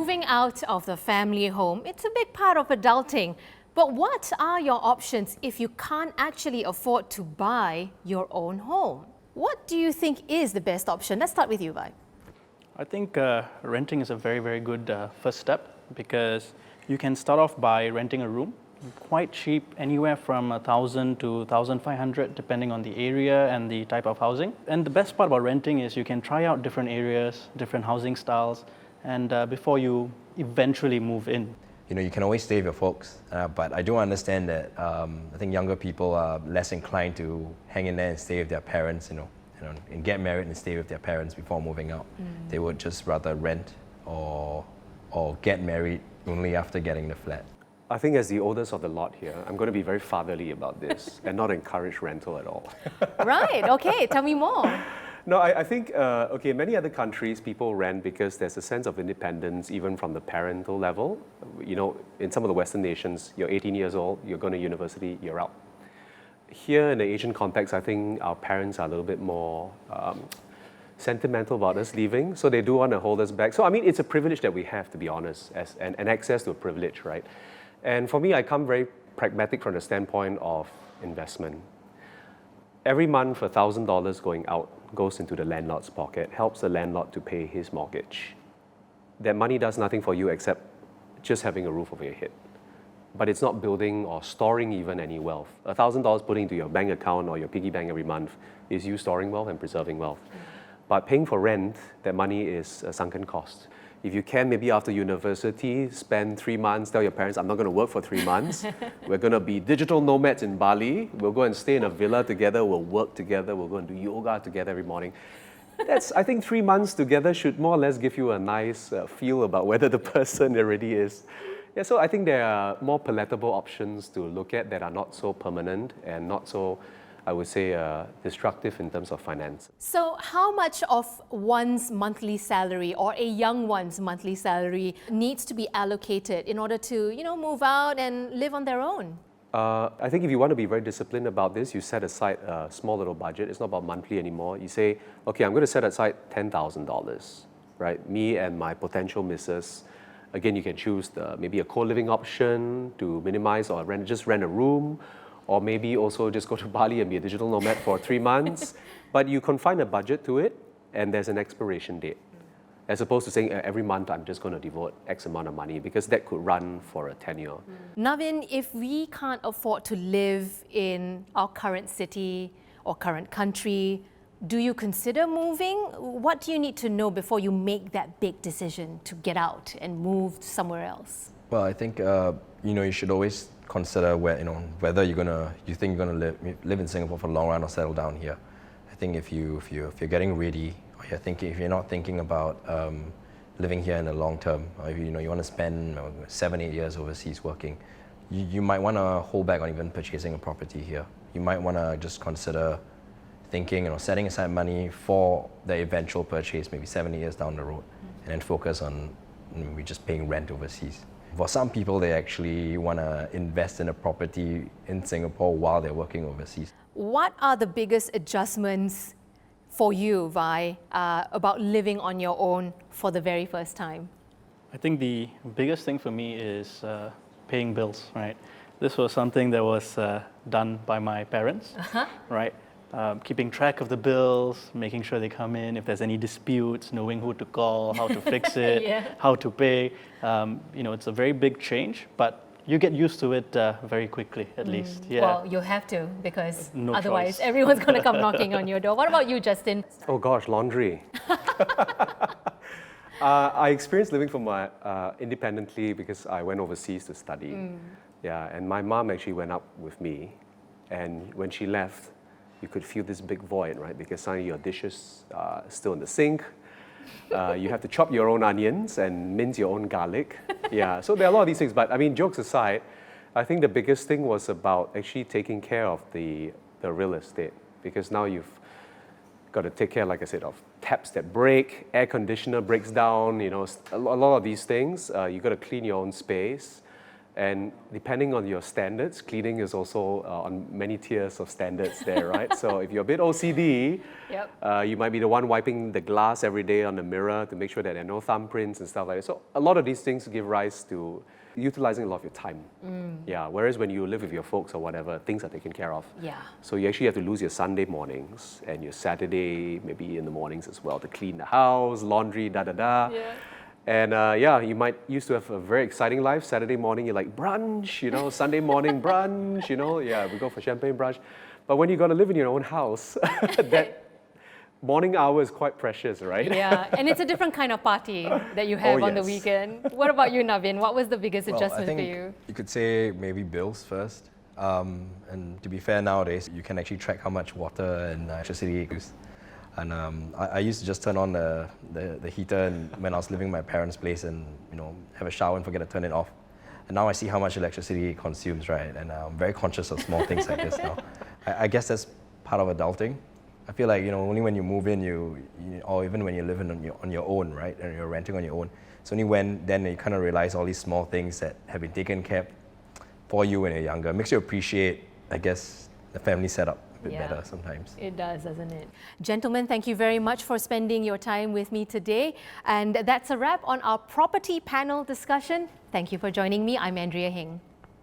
Moving out of the family home, it's a big part of adulting. But what are your options if you can't actually afford to buy your own home? What do you think is the best option? Let's start with you, Vi. I think renting is a very, very good first step because you can start off by renting a room, quite cheap, anywhere from 1,000 to 1,500 depending on the area and the type of housing. And the best part about renting is you can try out different areas, different housing styles, and before you eventually move in. You know, you can always stay with your folks, but I do understand that I think younger people are less inclined to hang in there and stay with their parents, and get married and stay with their parents before moving out. They would just rather rent or get married only after getting the flat. I think as the oldest of the lot here, I'm going to be very fatherly about this and not encourage rental at all. Right, okay, tell me more. No, I think, in many other countries, people rent because there's a sense of independence even from the parental level. You know, in some of the Western nations, you're 18 years old, you're going to university, you're out. Here in the Asian context, I think our parents are a little bit more sentimental about us leaving, so they do want to hold us back. So, I mean, it's a privilege that we have, to be honest, and access to a privilege, right? And for me, I come very pragmatic from the standpoint of investment. Every month, $1,000 going out goes into the landlord's pocket, helps the landlord to pay his mortgage. That money does nothing for you except just having a roof over your head. But it's not building or storing even any wealth. $1,000 putting into your bank account or your piggy bank every month is you storing wealth and preserving wealth. But paying for rent, that money is a sunken cost. If you can, maybe after university, spend 3 months, tell your parents, I'm not going to work for 3 months. We're going to be digital nomads in Bali. We'll go and stay in a villa together. We'll work together. We'll go and do yoga together every morning. I think 3 months together should more or less give you a nice feel about whether the person already is. Yeah, so I think there are more palatable options to look at that are not so permanent and not so, I would say, destructive in terms of finance. So how much of one's monthly salary or a young one's monthly salary needs to be allocated in order to, move out and live on their own? I think if you want to be very disciplined about this, you set aside a small little budget. It's not about monthly anymore. You say, okay, I'm going to set aside $10,000, right? Me and my potential missus. Again, you can choose maybe a co-living option to minimize or just rent a room, or maybe also just go to Bali and be a digital nomad for 3 months. But you confine a budget to it, and there's an expiration date. As opposed to saying every month I'm just going to devote X amount of money, because that could run for a tenure. Navin, if we can't afford to live in our current city or current country, do you consider moving? What do you need to know before you make that big decision to get out and move somewhere else? Well, I think you should always consider whether you think you're gonna live in Singapore for the long run or settle down here. I think if you're getting ready, or if you're not thinking about living here in the long term, or if you want to spend 7-8 years overseas working, you might want to hold back on even purchasing a property here. You might want to just consider thinking, setting aside money for the eventual purchase, maybe 7 years down the road, and then focus on maybe just paying rent overseas. For some people, they actually want to invest in a property in Singapore while they're working overseas. What are the biggest adjustments for you, Vi, about living on your own for the very first time? I think the biggest thing for me is paying bills, right? This was something that was done by my parents, right? Keeping track of the bills, making sure they come in, if there's any disputes, knowing who to call, how to fix it, how to pay. It's a very big change, but you get used to it very quickly, at least. Yeah. Well, you have to, because no otherwise choice. Everyone's going to come knocking on your door. What about you, Justin? Oh gosh, laundry. I experienced living independently because I went overseas to study. Yeah, and my mom actually went up with me, and when she left, you could feel this big void, right? Because suddenly your dishes are still in the sink. You have to chop your own onions and mince your own garlic. Yeah, so there are a lot of these things. But I mean, jokes aside, I think the biggest thing was about actually taking care of the real estate. Because now you've got to take care, like I said, of taps that break, air conditioner breaks down, a lot of these things. You've got to clean your own space. And depending on your standards, cleaning is also on many tiers of standards there, right? So if you're a bit OCD, Yep. you might be the one wiping the glass every day on the mirror to make sure that there are no thumbprints and stuff like that. So a lot of these things give rise to utilizing a lot of your time. Yeah, whereas when you live with your folks or whatever, things are taken care of. Yeah. So you actually have to lose your Sunday mornings and your Saturday, maybe in the mornings as well, to clean the house, laundry, da-da-da. Yeah. And you might used to have a very exciting life. Saturday morning, you're like, brunch, Sunday morning, brunch, we go for champagne brunch. But when you got to live in your own house, that morning hour is quite precious, right? Yeah, and it's a different kind of party that you have on the yes. weekend. What about you, Navin? What was the biggest Well, I adjustment think for you? you could say maybe bills first. And to be fair, nowadays you can actually track how much water and electricity you use. And I used to just turn on the heater and when I was living in my parents' place and have a shower and forget to turn it off. And now I see how much electricity it consumes, right? And I'm very conscious of small things like this now. I guess that's part of adulting. I feel like only when you move in, or even when you're living on your own, right, and you're renting on your own, it's only then you kind of realize all these small things that have been taken care for you when you're younger. It makes you appreciate, I guess, the family setup a bit better sometimes. It does, doesn't it? Gentlemen, thank you very much for spending your time with me today. And that's a wrap on our property panel discussion. Thank you for joining me. I'm Andrea Hing.